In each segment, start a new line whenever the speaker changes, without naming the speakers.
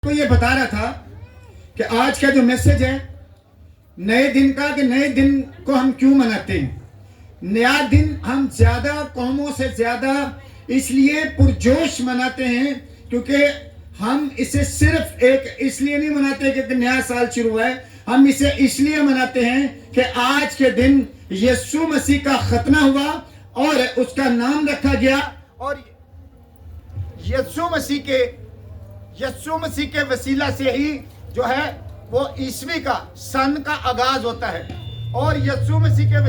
को ये बता रहा था कि आज का जो मैसेज है नए दिन का, कि नए दिन को हम क्यों मनाते हैं। नया दिन हम ज्यादा कौमों से ज्यादा इसलिए पुरजोश मनाते हैं क्योंकि हम इसे सिर्फ एक इसलिए नहीं मनाते कि नया साल शुरू है, हम इसे इसलिए मनाते हैं कि आज के दिन यीशु मसीह का खतना हुआ और उसका नाम रखा गया और यीशु मसीह के वसीला से ही जो है वो ईस्वी का सन का आगाज होता है और यीशु मसीह के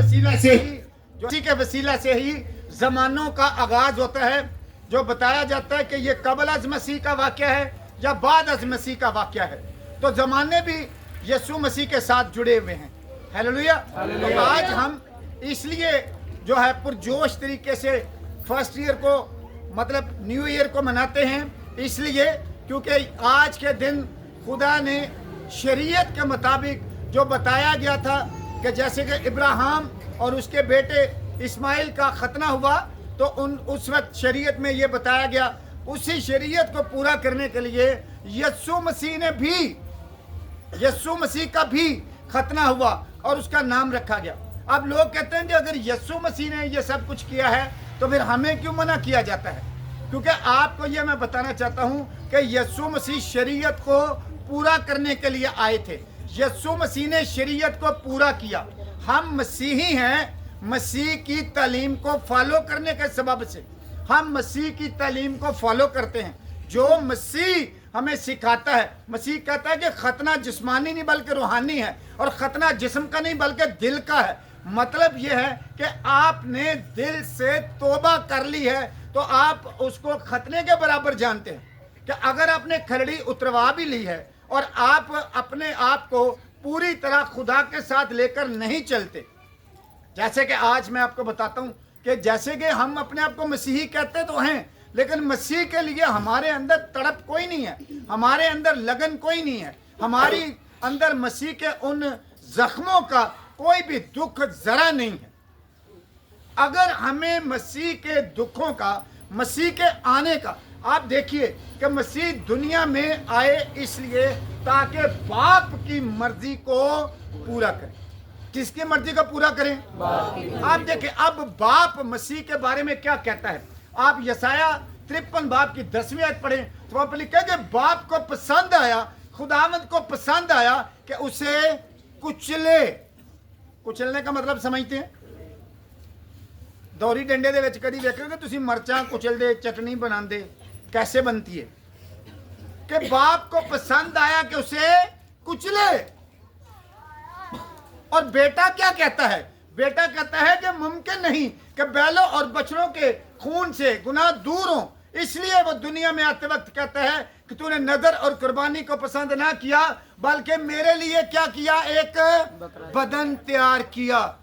वसीला से ही जमानों का आगाज होता है। जो बताया जाता है कि ये कबल अज मसीह का वाक़या है या बाद अज मसीह का वाक़या है, तो जमाने भी यीशु मसीह के साथ जुड़े हुए हैं। हालेलुया। तो आज हम इसलिए जो है पुरजोश तरीके से फर्स्ट ईयर को मतलब न्यू ईयर को मनाते हैं, इसलिए क्योंकि आज के दिन खुदा ने शरीयत के मुताबिक जो बताया गया था कि जैसे कि इब्राहिम और उसके बेटे इस्माइल का खतना हुआ, तो उस वक्त शरीयत में ये बताया गया, उसी शरीयत को पूरा करने के लिए यीशु मसीह का भी खतना हुआ और उसका नाम रखा गया। अब लोग कहते हैं कि अगर यीशु मसीह ने ये सब कुछ किया है तो फिर हमें क्यों मना किया जाता है। क्योंकि आपको ये मैं बताना चाहता हूँ कि यीशु मसीह शरीयत को पूरा करने के लिए आए थे। यीशु मसीह ने शरीयत को पूरा किया। हम मसीही हैं, मसीह की तालीम को फॉलो करने के सबब से हम मसीह की तालीम को फॉलो करते हैं। जो मसीह हमें सिखाता है, मसीह कहता है कि खतना जिस्मानी नहीं बल्कि रूहानी है और खतना जिस्म का नहीं बल्कि दिल का है। मतलब यह है कि आपने दिल से तौबा कर ली है तो आप उसको खतने के बराबर जानते हैं कि अगर आपने खरड़ी उतरवा भी ली है और आप अपने आप को पूरी तरह खुदा के साथ लेकर नहीं चलते। जैसे कि आज मैं आपको बताता हूं कि जैसे कि हम अपने आप को मसीही कहते तो हैं, लेकिन मसीह के लिए हमारे अंदर तड़प कोई नहीं है, हमारे अंदर लगन कोई नहीं है, हमारी अंदर मसीह के उन जख्मों का कोई भी दुख जरा नहीं है। अगर हमें मसीह के दुखों का, मसीह के आने का, आप देखिए कि मसीह दुनिया में आए इसलिए ताकि बाप की मर्जी को पूरा करें। किसकी मर्जी को पूरा करें? आप देखिए अब बाप मसीह के बारे में क्या कहता है। आप यसाया 53 बाप की 10वीं आयत पढ़ें तो वहां पर लिखा है कि बाप को पसंद आया, खुदावंद को पसंद आया कि उसे कुचलने का मतलब समझते हैं? दौरी डंडे दे विच कदी देखोगे तुसी मरचां कुचलदे चटनी बनांदे कैसे बनती है कि बाप को पसंद आया कि उसे कुचले। और बेटा क्या कहता है? बेटा कहता है कि मुमकिन नहीं कि बैलों और बछड़ों के खून से गुनाह दूर हो, इसलिए वो दुनिया में आते वक्त कहता है कि तूने नजर और कुर्बानी को पसंद ना किया बल्कि मेरे लिए क्या किया, एक बदन तैयार किया,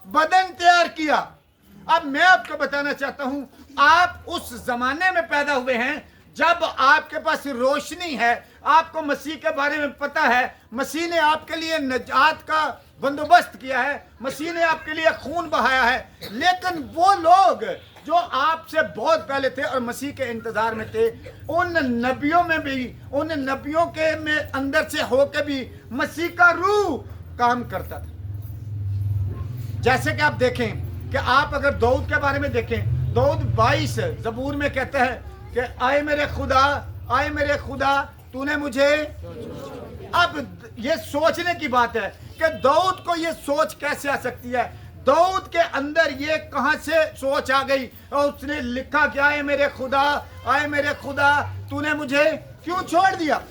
बदन तैयार किया। अब मैं आपको बताना चाहता हूं, आप उस जमाने में पैदा हुए हैं जब आपके पास रोशनी है, आपको मसीह के बारे में पता है, मसीह ने आपके लिए नजात का बंदोबस्त किया है, मसीह ने आपके लिए खून बहाया है। लेकिन वो लोग जो आपसे बहुत पहले थे और मसीह के इंतजार में थे, उन नबियों में भी, उन नबियों के में अंदर से होकर भी मसीह का रूह काम करता था। जैसे कि आप देखें कि आप अगर दाऊद के बारे में देखें, दाऊद 22 ज़बूर में कहता है कि आए मेरे खुदा तूने मुझे। अब ये सोचने की बात है कि दाऊद को ये सोच कैसे आ सकती है? दाऊद के अंदर ये कहां से सोच आ गई और उसने लिखा कि आए मेरे खुदा तूने मुझे क्यों छोड़ दिया।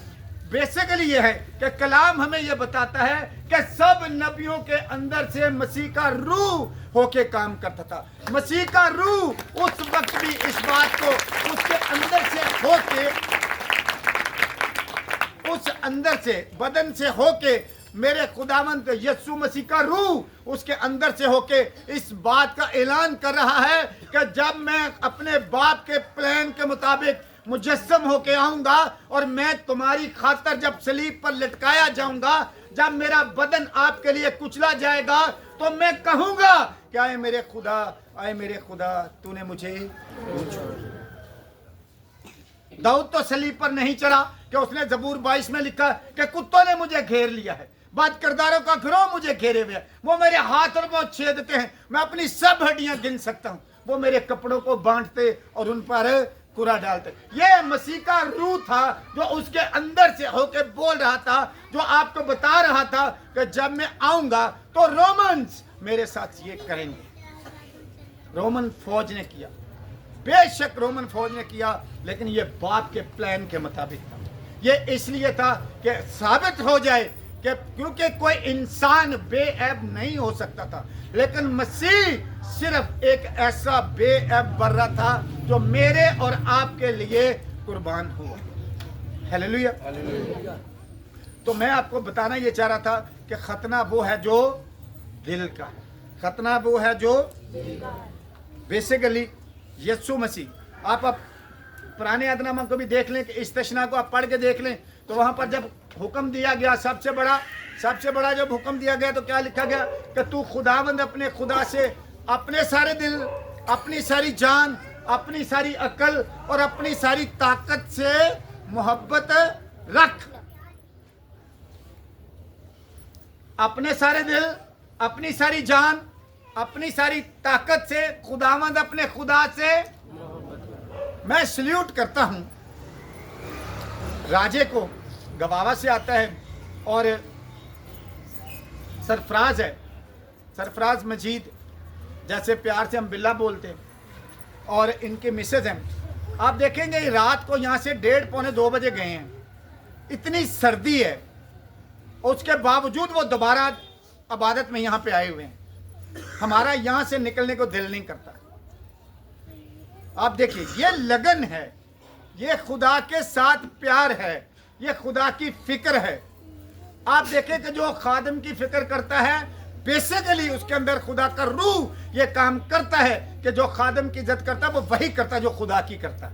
बेसिकली ये है कि कलाम हमें ये बताता है कि सब नबियों के अंदर से मसीह का रूह होके काम करता था। मसीह का रूह उस वक्त भी इस बात को उसके अंदर से होके, उस अंदर से बदन से होके, मेरे खुदावंद यीशु मसीह का रूह उसके अंदर से होके इस बात का ऐलान कर रहा है कि जब मैं अपने बाप के प्लान के मुताबिक मुजस्सम होके आऊंगा और मैं तुम्हारी खातर जब सलीब पर लटकाया जाऊंगा, जब मेरा बदन आपके लिए कुचला जाएगा, तो मैं कहूंगा कि आए मेरे खुदा तूने मुझे क्यों छोड़ा। दाऊद तो सलीब पर नहीं चढ़ा कि उसने जबूर 22 में लिखा कि कुत्तों ने मुझे घेर लिया है, बात किरदारों का गिरोह मुझे घेरे हुए है, वो मेरे हाथ और पांव छेदते हैं, मैं अपनी सब हड्डियां गिन सकता हूं, वो मेरे कपड़ों को बांटते और उन पर कुरा डालते। ये मसीह का रूह था जो उसके अंदर से होके बोल रहा था, जो आपको बता रहा था कि जब मैं आऊंगा तो रोमन्स मेरे साथ ये करेंगे। रोमन फौज ने किया, बेशक रोमन फौज ने किया, लेकिन ये बाप के प्लान के मुताबिक था। ये इसलिए था कि साबित हो जाए कि क्योंकि कोई इंसान बेऐब नहीं हो सकता था, लेकिन मसीह सिर्फ एक ऐसा बेऐब बर्रा था जो मेरे और आपके लिए कुर्बान हुआ। हालेलुया। तो मैं आपको बताना ये चाह रहा था कि खतना वो है जो दिल का है, खतना वो है जो बेसिकली यीशु मसीह। आप पुराने अहदनामा को भी देख लें कि इस तशना को आप पढ़ के देख लें, तो वहां पर जब हुक्म दिया गया सबसे बड़ा जब हुक्म दिया गया तो क्या लिखा गया कि तू खुदावंद अपने खुदा से अपने सारे दिल, अपनी सारी जान, अपनी सारी अकल और अपनी सारी ताकत से मोहब्बत रख। अपने सारे दिल, अपनी सारी जान, अपनी सारी ताकत से खुदावंद अपने खुदा से। मैं सल्यूट करता हूं राजे को, गवावा से आता है और सरफराज है, सरफराज मजीद, जैसे प्यार से हम बिल्ला बोलते हैं, और इनके मिसेज हैं। आप देखेंगे रात को यहाँ से 1:30 पौने 2 बजे गए हैं, इतनी सर्दी है, उसके बावजूद वो दोबारा इबादत में यहाँ पे आए हुए हैं। हमारा यहाँ से निकलने को दिल नहीं करता। आप देखिए, ये लगन है, ये खुदा के साथ प्यार है, ये खुदा की फिक्र है। आप देखें कि जो खादिम की फिक्र करता है, बेसिकली उसके अंदर खुदा का रूह ये काम करता है कि जो खादिम की इज्जत करता है वो वही करता है जो खुदा की करता है।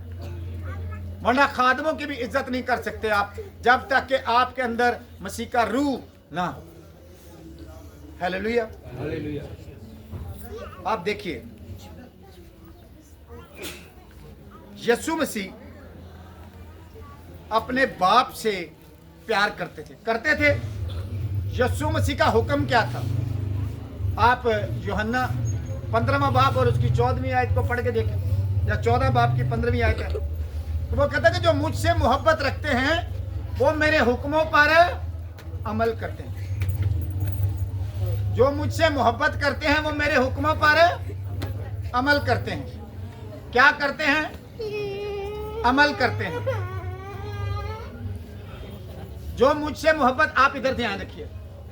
वरना खादिमों की भी इज्जत नहीं कर सकते आप जब तक कि आपके अंदर मसीह का रूह ना हो। हालेलुया। आप देखिए, यीशु मसीह अपने बाप से प्यार करते थे। यीशु मसीह का हुक्म क्या था? आप यूहन्ना 15वां बाब और उसकी 14वीं आयत को पढ़ के देखें, या 14 बाब की 15वीं आयत है, तो वो कहता है कि जो मुझसे मोहब्बत रखते हैं वो मेरे हुक्मों पर अमल करते हैं। जो मुझसे मोहब्बत करते हैं वो मेरे हुक्मों पर अमल करते हैं। क्या करते हैं? अमल करते हैं। जो मुझसे मोहब्बत, आप इधर ध्यान रखिए,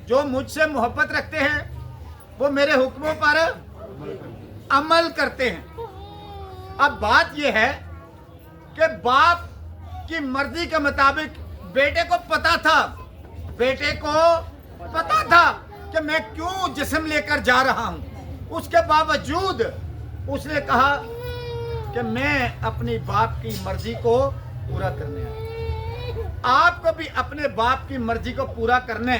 जो मुझसे मोहब्बत रखते हैं वो मेरे हुक्मों पर अमल करते हैं। अब बात यह है कि बाप की मर्जी के मुताबिक बेटे को पता था कि मैं क्यों जिस्म लेकर जा रहा हूं। उसके बावजूद उसने कहा कि मैं अपनी बाप की मर्जी को पूरा करने आया। आपको भी अपने बाप की मर्जी को पूरा करने,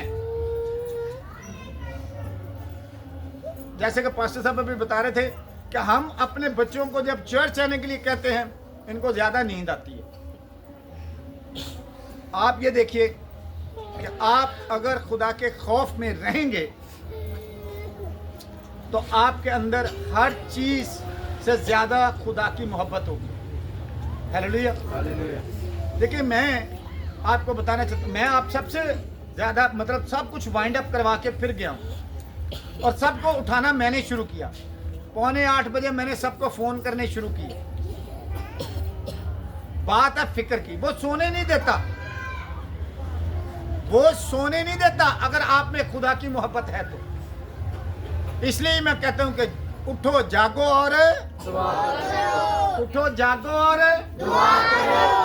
जैसे कि पास्टर साहब अभी बता रहे थे कि हम अपने बच्चों को जब चर्च आने के लिए कहते हैं, इनको ज्यादा नींद आती है। आप ये देखिए कि आप अगर खुदा के खौफ में रहेंगे तो आपके अंदर हर चीज से ज्यादा खुदा की मोहब्बत होगी। हालेलुया। देखिए, मैं आपको बताना चाहता हूँ, मैं आप सबसे ज्यादा मतलब सब कुछ वाइंड अप करवा के फिर गया हूँ और सबको उठाना मैंने शुरू किया। 7:45 बजे मैंने सबको फोन करने शुरू किए। बात है फिक्र की। वो सोने नहीं देता अगर आप में खुदा की मोहब्बत है तो। इसलिए मैं कहता हूं कि उठो जागो और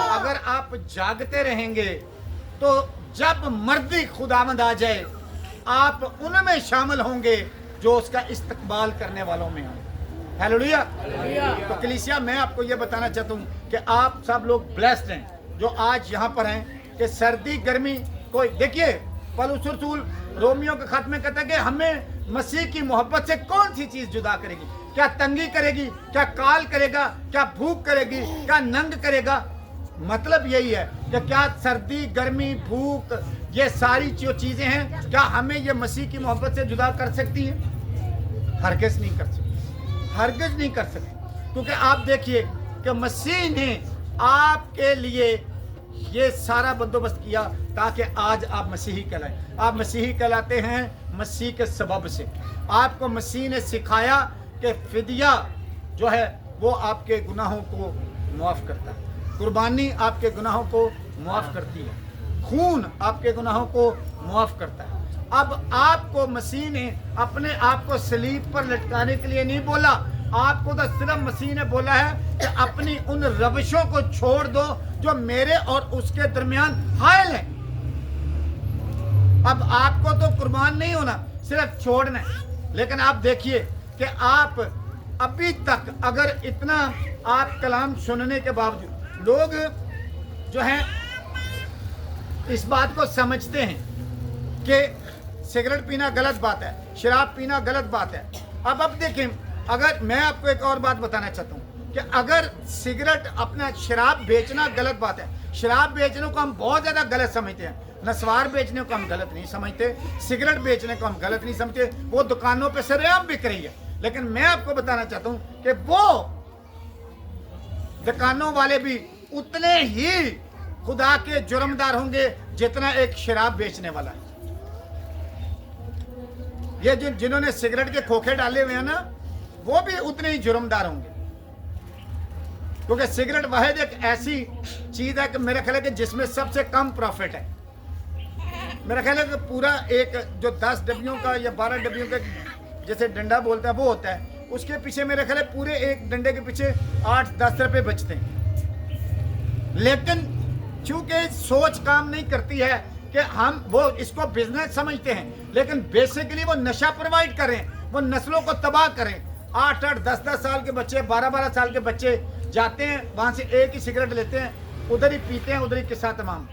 अगर आप जागते रहेंगे तो जब मर्जी खुदावंद आ जाए आप उनमें शामिल होंगे जो उसका इस्तकबाल करने वालों में हैं। हालेलुया। तो कलीसिया, मैं आपको यह बताना चाहता हूं कि आप सब लोग ब्लेस्ड हैं जो आज यहाँ पर हैं कि सर्दी गर्मी कोई, देखिए पौलुस रसूल रोमियो के खत में कहता है कि हमें मसीह की मोहब्बत से कौन सी चीज जुदा करेगी? क्या तंगी करेगी? क्या काल करेगा? क्या भूख करेगी? क्या नंग करेगा? मतलब यही है कि क्या सर्दी, गर्मी, भूख, ये सारी जो चीज़ें हैं, क्या हमें ये मसीह की मोहब्बत से जुदा कर सकती हैं? हरगिज़ नहीं कर सकती, हरगिज़ नहीं कर सकती। क्योंकि आप देखिए कि मसीह ने आपके लिए ये सारा बंदोबस्त किया ताकि आज आप मसीही कहलाएं। आप मसीही कहलाते हैं मसीह के सबब से। आपको मसीह ने सिखाया कि फिदिया जो है वो आपके गुनाहों को माफ़ करता है, कुर्बानी आपके गुनाहों को माफ़ करती है, खून आपके गुनाहों को माफ़ करता है। अब आपको मसीह ने अपने आप को सलीब पर लटकाने के लिए नहीं बोला, आपको तो सिर्फ मसीह ने बोला है कि अपनी उन रविशों को छोड़ दो जो मेरे और उसके दरमियान हायल है। अब आपको तो कुर्बान नहीं होना, सिर्फ छोड़ना है। लेकिन आप देखिए कि आप अभी तक अगर इतना आप कलाम सुनने के बावजूद, लोग जो हैं इस बात को समझते हैं कि सिगरेट पीना गलत बात है, शराब पीना गलत बात है। अब देखें, अगर मैं आपको एक और बात बताना चाहता हूँ कि अगर सिगरेट अपना शराब बेचना गलत बात है, शराब बेचने को हम बहुत ज़्यादा गलत समझते हैं, नस्वार बेचने को हम गलत नहीं समझते, सिगरेट बेचने को हम गलत नहीं समझते, वो दुकानों पे सरेआम बिक रही है। लेकिन मैं आपको बताना चाहता हूँ कि वो दुकानों वाले भी उतने ही खुदा के जुर्मदार होंगे जितना एक शराब बेचने वाला है। ये जिन्होंने सिगरेट के खोखे डाले हुए हैं ना, वो भी उतने ही जुर्मदार होंगे, क्योंकि सिगरेट वाहिद एक ऐसी चीज है कि मेरा ख्याल है कि जिसमें सबसे कम प्रॉफिट है। मेरा ख्याल है कि पूरा एक जो 10 डब्बियों का या 12 डब्बियों का जैसे डंडा बोलता है वो होता है, उसके पीछे मेरे ख्याल है पूरे एक डंडे के पीछे 8-10 रुपए बचते हैं। लेकिन चूंकि सोच काम नहीं करती है कि हम वो इसको बिजनेस समझते हैं, लेकिन बेसिकली वो नशा प्रोवाइड करें, वो नस्लों को तबाह करें। 8-8, 10-10 साल के बच्चे, 12-12 साल के बच्चे जाते हैं वहां से एक ही सिगरेट लेते हैं, उधर ही पीते हैं, उधर ही किस्सा तमाम।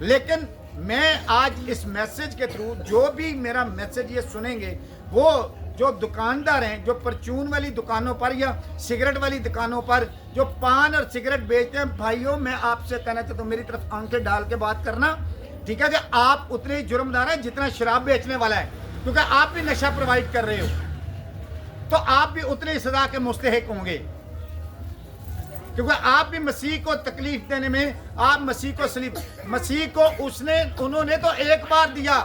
लेकिन मैं आज इस मैसेज के थ्रू, जो भी मेरा मैसेज ये सुनेंगे, वो जो दुकानदार हैं, जो परचून वाली दुकानों पर या सिगरेट वाली दुकानों पर जो पान और सिगरेट बेचते हैं, भाइयों मैं आपसे कहना चाहता हूँ, मेरी तरफ आंखें डाल के बात करना, ठीक है, कि आप उतने ही जुर्मदार हैं जितना शराब बेचने वाला है, क्योंकि आप भी नशा प्रोवाइड कर रहे हो, तो आप भी उतने ही सजा के मुस्तहिक होंगे, क्योंकि आप भी मसीह को तकलीफ देने में, आप मसीह को सलीब, मसीह को उन्होंने तो एक बार दिया।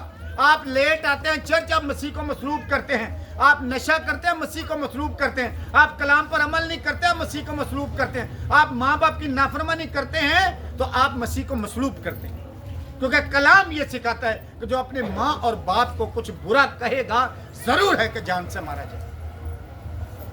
आप लेट आते हैं चर्च, आप मसीह को मसलूब करते हैं, आप नशा करते हैं, मसीह को मसलूब करते हैं, आप कलाम पर अमल नहीं करते हैं, मसीह को मसलूब करते हैं, आप माँ बाप की नाफरमानी करते हैं तो आप मसीह को मसलूब करते हैं। क्योंकि कलाम ये सिखाता है कि जो अपने माँ और बाप को कुछ बुरा कहेगा, जरूर है कि जान से मारा जाए।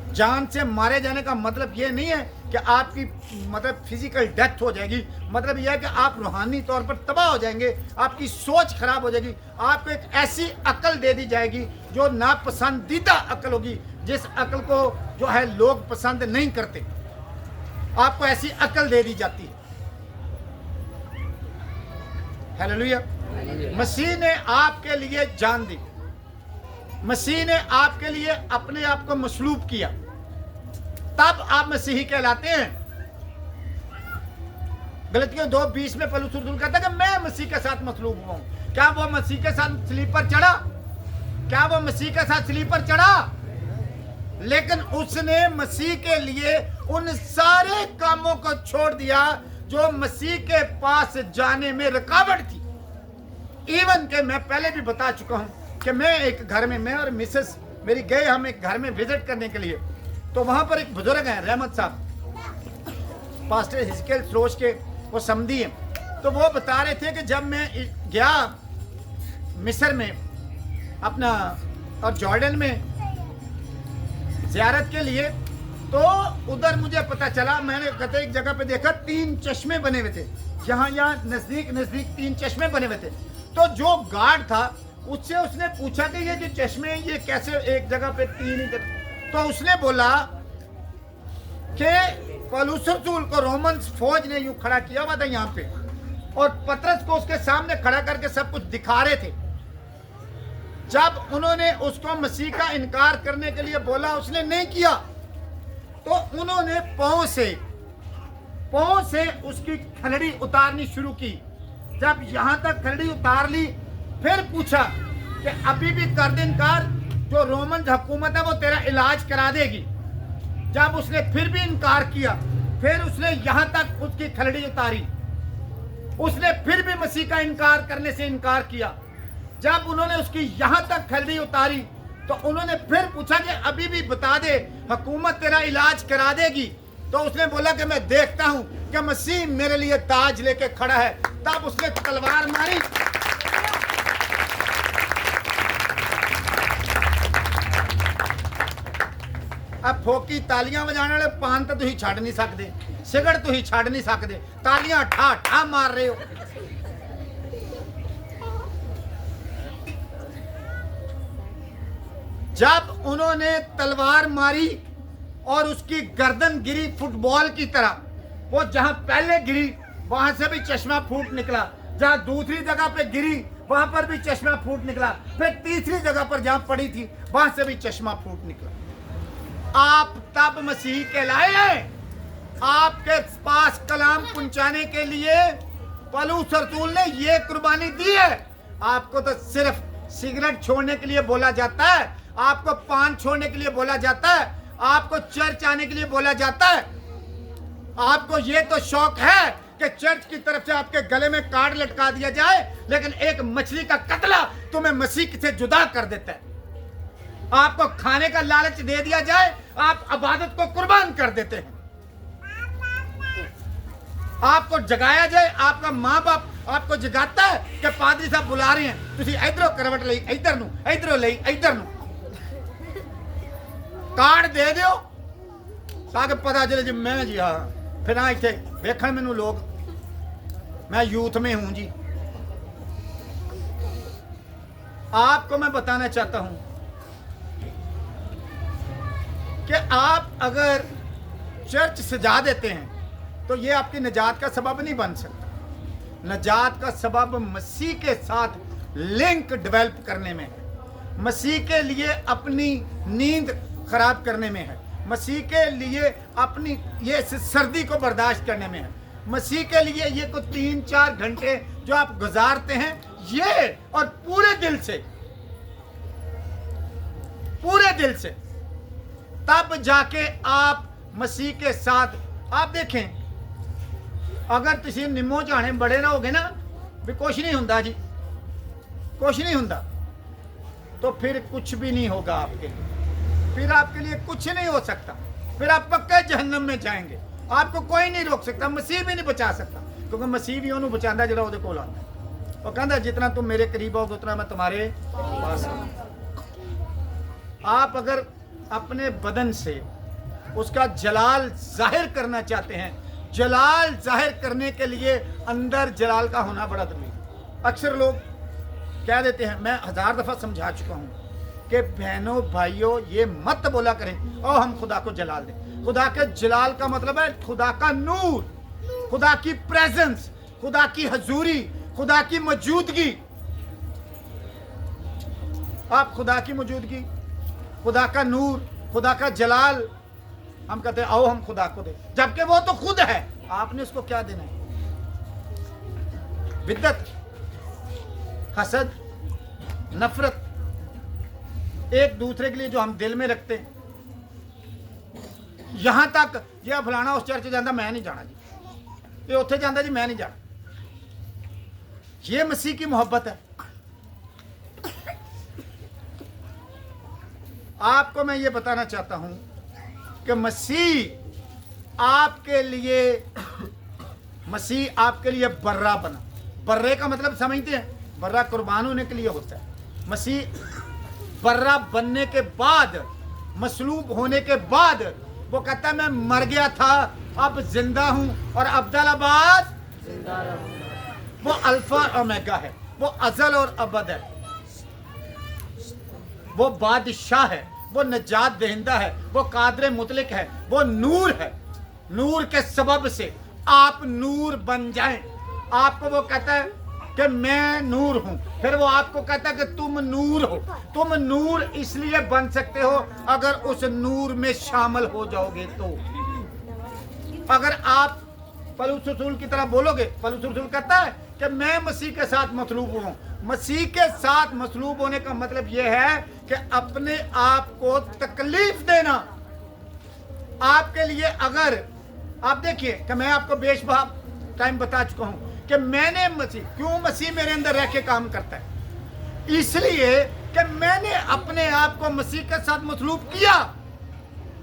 जान से मारे जाने का मतलब ये नहीं है कि आपकी मतलब फिजिकल डेथ हो जाएगी, मतलब यह है कि आप रूहानी तौर पर तबाह हो जाएंगे, आपकी सोच खराब हो जाएगी, आपको एक ऐसी अकल दे दी जाएगी जो नापसंदीदा अकल होगी, जिस अकल को जो है लोग पसंद नहीं करते, आपको ऐसी अकल दे दी जाती है। हालेलुया। मसीह ने आपके लिए जान दी, मसीह ने आपके लिए अपने आप को मसलूब किया, तब आप मसीही कहलाते हैं। गलतियों 2:20 में पौलुस रसूल कहता है कि मैं मसीह के साथ मसलूब हुआ हूं। क्या वो मसीह के साथ सलीब पर चढ़ा? क्या वो मसीह के साथ सलीब पर चढ़ा? लेकिन उसने मसीह के लिए उन सारे कामों को छोड़ दिया जो मसीह के पास जाने में रुकावट थी। इवन के मैं पहले भी बता चुका हूं कि मैं एक घर में, मैं और मिसेस मेरी गए, हम एक घर में विजिट करने के लिए, तो वहां पर एक बुजुर्ग हैं रहमत साहब, पास्टर हिजकेल सरोज के वो समधी हैं। तो वो बता रहे थे कि जब मैं गया मिस्र में अपना और जॉर्डन में ज़ियारत के लिए, तो उधर मुझे पता चला, मैंने कहते एक जगह पे देखा 3 चश्मे बने हुए थे, यहाँ नजदीक 3 चश्मे बने हुए थे। तो जो गार्ड था उससे उसने पूछा कि ये जो चश्मे हैं ये कैसे एक जगह पे 3 ही? तो उसने बोला कि पौलुस रसूल को रोमन फौज ने यूं खड़ा किया हुआ था यहाँ पे, और पतरस को उसके सामने खड़ा करके सब कुछ दिखा रहे थे। जब उन्होंने उसको मसीह का इनकार करने के लिए बोला, उसने नहीं किया, तो उन्होंने पांव से पांव से उसकी खलड़ी उतारनी शुरू की। जब यहां तक खलड़ी उतार ली, फिर पूछा कि अभी भी कर दे इनकार, जो रोमन हुकूमत है वो तेरा इलाज करा देगी। जब उसने फिर भी इनकार किया, फिर उसने यहां तक उसकी खलड़ी उतारी। उसने फिर भी मसीह का इनकार करने से इनकार किया। जब उन्होंने उसकी यहां तक खलड़ी उतारी तो उन्होंने फिर पूछा कि अभी भी बता दे, हुकूमत तेरा इलाज करा देगी। तो उसने बोला कि मैं देखता हूं कि मसीह मेरे लिए ताज लेके खड़ा है। तब उसने तलवार मारी। अब फोकी तालियां बजाने वाले पान तो तुम छड़ नहीं सकते, सिगरेट तुम छड़ नहीं सकते, तालियां ठा ठा मार रहे हो। जब उन्होंने तलवार मारी और उसकी गर्दन गिरी फुटबॉल की तरह, वो जहां पहले गिरी वहां से भी चश्मा फूट निकला, जहां दूसरी जगह पे गिरी वहां पर भी चश्मा फूट निकला, फिर तीसरी जगह पर जहां पड़ी थी वहां से भी चश्मा फूट निकला। आप तब मसीह कहलाए हैं। आपके पास कलाम पहुंचाने के लिए पौलुस रसूल ने ये कुर्बानी दी है। आपको तो सिर्फ सिगरेट छोड़ने के लिए बोला जाता है, आपको पान छोड़ने के लिए बोला जाता है, आपको चर्च आने के लिए बोला जाता है। आपको ये तो शौक है कि चर्च की तरफ से आपके गले में कार्ड लटका दिया जाए, लेकिन एक मछली का कतला तुम्हें मसीह से जुदा कर देता है। आपको खाने का लालच दे दिया जाए, आप इबादत को कुर्बान कर देते हैं। आपको जगाया जाए, आपका माँ बाप आपको जगाता है कि पादरी साहब बुला रहे हैं, तुसी इधरों करवट लई इधर नूं, इधरों लई इधर नूं, कार्ड दे दियो ताकि पता चले जी मैं जी हाँ। फिर हाँ इतने वेखण मैनू लोग, मैं यूथ में हूं जी। आपको मैं बताना चाहता हूं कि आप अगर चर्च सजा देते हैं तो ये आपकी निजात का सबब नहीं बन सकता। निजात का सबब मसीह के साथ लिंक डेवलप करने में है, मसीह के लिए अपनी नींद खराब करने में है, मसीह के लिए अपनी ये सर्दी को बर्दाश्त करने में है, मसीह के लिए ये कुछ 3-4 घंटे जो आप गुजारते हैं ये, और पूरे दिल से तब जाके आप मसीह के साथ। आप देखें, अगर तुसी निम्मो जाने बड़े रहोगे ना भी कुछ नहीं हुंदा जी, कुछ नहीं हुंदा, तो फिर कुछ भी नहीं होगा आपके लिए, फिर आपके लिए कुछ नहीं हो सकता, फिर आप पक्का जहन्नम में जाएंगे। आपको कोई नहीं रोक सकता, मसीह भी नहीं बचा सकता, क्योंकि मसीह भी उन्होंने बचाता जिहड़ा उहदे कोल आंदा है। वो कहता जितना तुम मेरे करीब आओगे उतना मैं तुम्हारे पास आऊंगा। आप अगर अपने बदन से उसका जलाल जाहिर करना चाहते हैं, जलाल जाहिर करने के लिए अंदर जलाल का होना बड़ा जरूरी है। अक्सर लोग कह देते हैं, मैं 1000 दफा समझा चुका हूं कि बहनों भाइयों ये मत बोला करें और हम खुदा को जलाल दें। खुदा के जलाल का मतलब है खुदा का नूर, खुदा की प्रेजेंस, खुदा की हजूरी, खुदा की मौजूदगी। आप खुदा की मौजूदगी, खुदा का नूर, खुदा का जलाल, हम कहते हैं आओ हम खुदा को दे, जबकि वो तो खुद है। आपने उसको क्या देना है? बिद्दत, हसद, नफरत, एक दूसरे के लिए जो हम दिल में रखते हैं। यहां तक ये फलाना उस चर्च जाता मैं नहीं जाना जी, ये उत्थे जाता जी मैं नहीं जाना। ये मसीह की मोहब्बत है। आपको मैं ये बताना चाहता हूं कि मसीह आपके लिए बर्रा बना। बर्रे का मतलब समझते हैं? बर्रा कुर्बान होने के लिए होता है। मसीह बर्रा बनने के बाद, मसलूब होने के बाद वो कहता है मैं मर गया था अब जिंदा हूं और अब्दुल्लाबाद जिंदा रहूंगा। वो अल्फा और ओमेगा है, वो अजल और अबद है, वो बादशाह है, वो नजात दहिंदा है, वो कादर मुतलिक है, वो नूर है। नूर के सबब से आप नूर बन जाएं। आपको वो कहता है कि मैं नूर हूं, फिर वो आपको कहता है कि तुम नूर हो। तुम नूर इसलिए बन सकते हो अगर उस नूर में शामिल हो जाओगे तो। अगर आप पौलुस रसूल की तरह बोलोगे, पौलुस रसूल कहता है कि मैं मसीह के साथ मसलूब हूँ। मसीह के साथ मसलूब होने का मतलब यह है कि अपने आप को तकलीफ देना। आपके लिए अगर आप देखिए कि मैं आपको बेशबहा टाइम बता चुका हूँ कि मैंने क्यों मसीह मेरे अंदर रह के काम करता है, इसलिए कि मैंने अपने आप को मसीह के साथ मसलूब किया।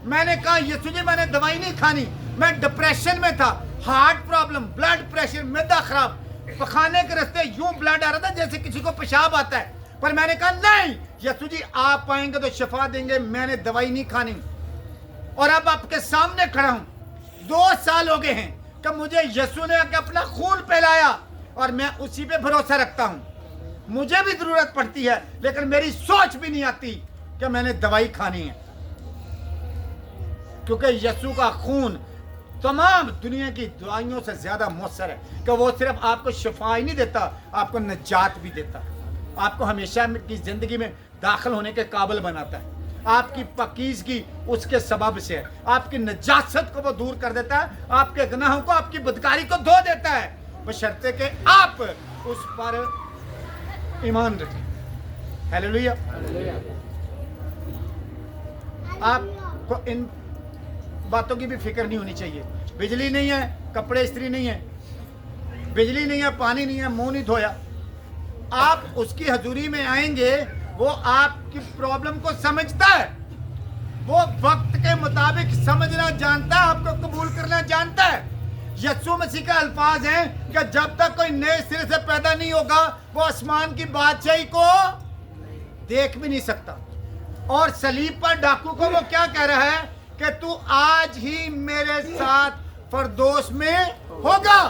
मैंने कहा यीशु जी मैंने दवाई नहीं खानी, मैं डिप्रेशन में था, हार्ट प्रॉब्लम, ब्लड प्रेशर, मैदा खराब, पखाने के रास्ते यूं ब्लड आ रहा था जैसे किसी को पेशाब आता है, पर मैंने कहा नहीं यीशु जी आप आएंगे तो शिफा देंगे, मैंने दवाई नहीं खानी। और अब आपके सामने खड़ा हूं, 2 साल हो गए हैं कि मुझे यीशु ने आके अपना खून पिलाया और मैं उसी पे भरोसा रखता हूं। मुझे भी जरूरत पड़ती है लेकिन मेरी सोच भी नहीं आती कि मैंने दवाई खानी है, क्योंकि यीशु का खून तमाम दुनिया की दवाइयों से ज्यादा मौसर है कि वो सिर्फ आपको शिफा ही नहीं देता, आपको निजात भी देता है, आपको हमेशा की जिंदगी में दाखिल होने के काबिल बनाता है। आपकी पाकीज़गी उसके सबब से है, आपकी नजासत को वो दूर कर देता है, आपके गुनाहों को, आपकी बदकारी को धो देता है, बशर्ते कि आप उस पर ईमान रखें। हालेलुया। आपको इन बातों की भी फिक्र नहीं होनी चाहिए। बिजली नहीं है, कपड़े इस्त्री नहीं है, बिजली नहीं है, पानी नहीं है, मुंह नहीं धोया, आप उसकी हजूरी में आएंगे, वो आपकी प्रॉब्लम को समझता है, वो वक्त के मुताबिक समझना जानता है, आपको कबूल करना जानता है। यीशु मसीह का अल्फाज हैं कि जब तक कोई नए सिरे से पैदा नहीं होगा वो आसमान की बादशाही को देख भी नहीं सकता। और सलीब पर डाकू को वो क्या कह रहा है कि तू आज ही मेरे साथ फरदौस में होगा।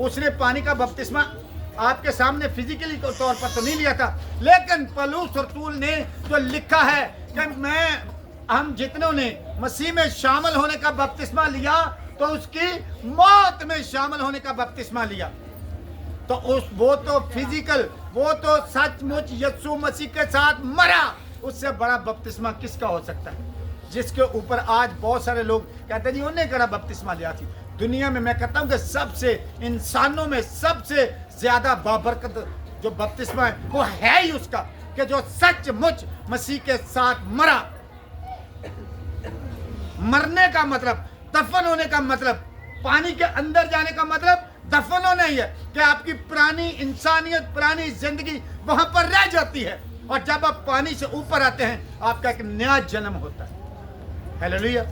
उसने पानी का बपतिस्मा आपके सामने फिजिकली तौर पर तो नहीं लिया था, लेकिन पौलुस रसूल ने जो लिखा है कि हम जितनों ने मसीह में शामिल होने का बपतिस्मा लिया तो उसकी मौत में शामिल होने का बपतिस्मा लिया। तो वो तो फिजिकल, वो तो सचमुच यीशु मसीह के साथ मरा, उससे बड़ा बपतिस्मा किसका हो सकता है? जिसके ऊपर आज बहुत सारे लोग कहते हैं जी उन्हें कड़ा बपतिस्मा लिया थी। दुनिया में मैं कहता हूं कि सबसे इंसानों में सबसे ज्यादा बाबरकत जो बपतिस्मा है वो है ही उसका कि जो सचमुच मसीह के साथ मरा। मरने का मतलब, दफन होने का मतलब, पानी के अंदर जाने का मतलब दफन होना ही है कि आपकी पुरानी इंसानियत, पुरानी जिंदगी वहां पर रह जाती है और जब आप पानी से ऊपर आते हैं आपका एक नया जन्म होता है। हालेलुया।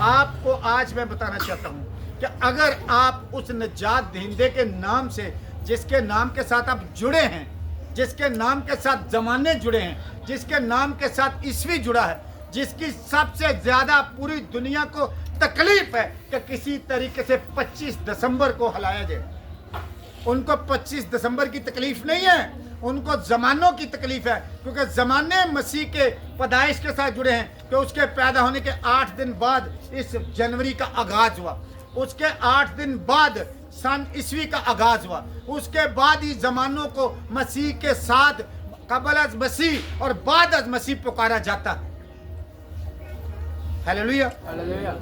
आपको आज मैं बताना चाहता हूं कि अगर आप उस निजात दहिंदे के नाम से, जिसके नाम के साथ आप जुड़े हैं, जिसके नाम के साथ जमाने जुड़े हैं, जिसके नाम के साथ ईस्वी जुड़ा है, जिसकी सबसे ज्यादा पूरी दुनिया को तकलीफ है कि किसी तरीके से 25 दिसंबर को हिलाया जाए। उनको 25 दिसंबर की तकलीफ नहीं है, उनको जमानों की तकलीफ है, क्योंकि जमाने मसीह के पैदाइश के साथ जुड़े हैं कि उसके पैदा होने के 8 दिन बाद इस जनवरी का आगाज हुआ, उसके 8 दिन बाद सन ईस्वी का आगाज हुआ, उसके बाद ही जमानों को मसीह के साथ कबल अज मसीह और बाद अज मसीह पुकारा जाता है। हालेलुया।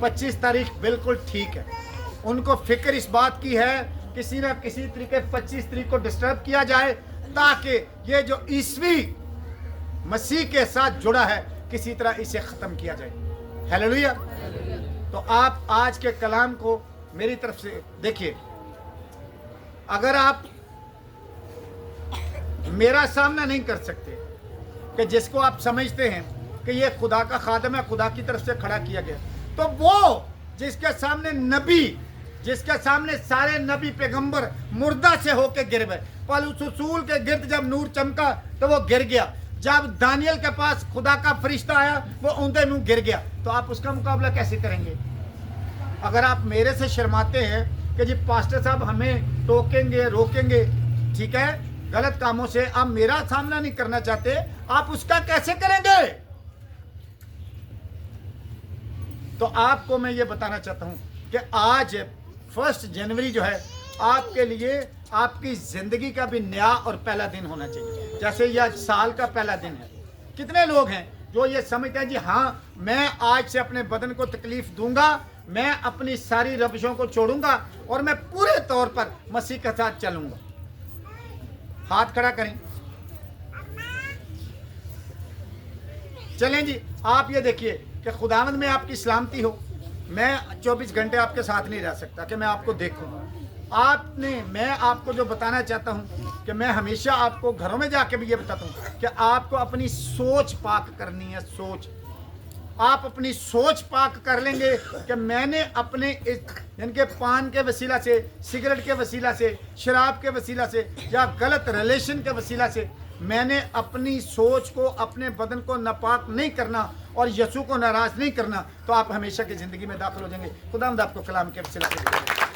25 तारीख बिल्कुल ठीक है। उनको फिक्र इस बात की है किसी न किसी तरीके 25 तारीख को डिस्टर्ब किया जाए ताकि ये जो ईस्वी मसीह के साथ जुड़ा है किसी तरह इसे खत्म किया जाए। हालेलुया। तो आप आज के कलाम को मेरी तरफ से देखिए, अगर आप मेरा सामना नहीं कर सकते कि जिसको आप समझते हैं कि ये खुदा का खादम है, खुदा की तरफ से खड़ा किया गया, तो वो जिसके सामने नबी, जिसके सामने सारे नबी पैगंबर मुर्दा से होके गिर गए। पौलुस रसूल के गिर्द जब नूर चमका तो वो गिर गया, जब दानियल के पास खुदा का फरिश्ता आया वो औंधे मुंह गिर गया। तो आप उसका मुकाबला कैसे करेंगे? अगर आप मेरे से शर्माते हैं कि जी पास्टर साहब हमें टोकेंगे, रोकेंगे, ठीक है, गलत कामों से आप मेरा सामना नहीं करना चाहते, आप उसका कैसे करेंगे? तो आपको मैं ये बताना चाहता हूं कि आज 1 जनवरी जो है आपके लिए आपकी जिंदगी का भी नया और पहला दिन होना चाहिए। जैसे यह साल का पहला दिन है, कितने लोग हैं जो ये समझते हैं जी हाँ मैं आज से अपने बदन को तकलीफ दूंगा, मैं अपनी सारी रविशों को छोड़ूंगा और मैं पूरे तौर पर मसीह के साथ चलूंगा। हाथ खड़ा करें। चलें जी। आप ये देखिए कि खुदावंद में आपकी सलामती हो। मैं 24 घंटे आपके साथ नहीं रह सकता कि मैं आपको देखूं। मैं आपको जो बताना चाहता हूं कि मैं हमेशा आपको घरों में जाके भी ये बताता हूं कि आपको अपनी सोच पाक करनी है। सोच, आप अपनी सोच पाक कर लेंगे कि मैंने अपने इनके पान के वसीला से, सिगरेट के वसीला से, शराब के वसीला से या गलत रिलेशन के वसीला से मैंने अपनी सोच को, अपने बदन को नापाक नहीं करना और यीशु को नाराज नहीं करना, तो आप हमेशा की ज़िंदगी में दाखिल हो जाएंगे। खुदावंद आपको कलाम के वसीला से